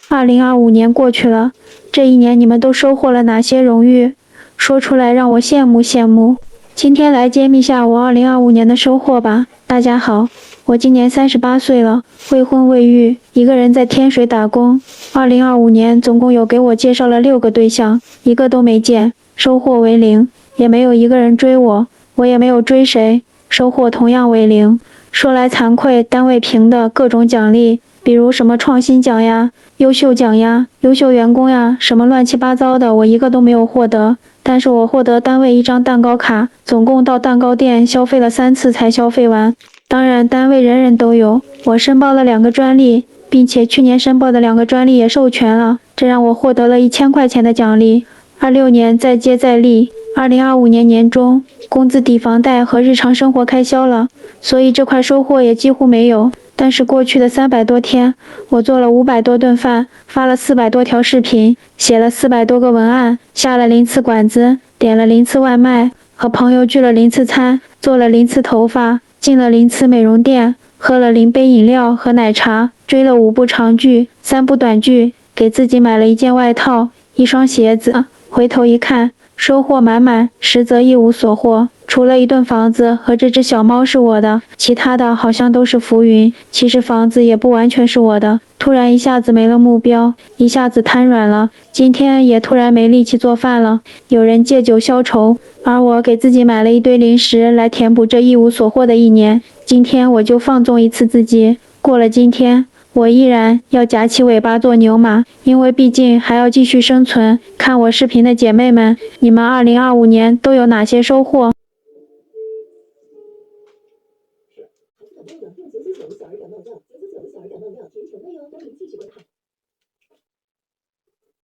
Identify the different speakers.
Speaker 1: 2025年过去了，这一年你们都收获了哪些荣誉？说出来让我羡慕羡慕。今天来揭秘下我2025年的收获吧。大家好，我今年38岁了，未婚未育，一个人在天水打工。2025年总共有给我介绍了6个对象，一个都没见，收获为0，也没有一个人追我，我也没有追谁，收获同样为0。说来惭愧，单位评的各种奖励，比如什么创新奖呀、优秀奖呀、优秀员工呀，什么乱七八糟的，我一个都没有获得。但是我获得单位一张蛋糕卡，总共到蛋糕店消费了3次才消费完。当然，单位人人都有。我申报了2个专利，并且去年申报的2个专利也授权了，这让我获得了1000块钱的奖励。26年再接再厉，2025年年中，工资抵房贷和日常生活开销了，所以这块收获也几乎没有。但是过去的300多天，我做了500多顿饭，发了400多条视频，写了400多个文案，下了0次馆子，点了0次外卖，和朋友聚了0次餐，做了0次头发，进了0次美容店，喝了0杯饮料和奶茶，追了5部长剧、3部短剧，给自己买了1件外套、1双鞋子。回头一看，收获满满，实则一无所获。除了1栋房子和这只小猫是我的，其他的好像都是浮云。其实房子也不完全是我的，突然一下子没了目标，一下子瘫软了。今天也突然没力气做饭了。有人借酒消愁，而我给自己买了一堆零食来填补这一无所获的一年。今天我就放纵一次自己，过了今天，我依然要夹起尾巴做牛马，因为毕竟还要继续生存。看我视频的姐妹们，你们2025年都有哪些收获？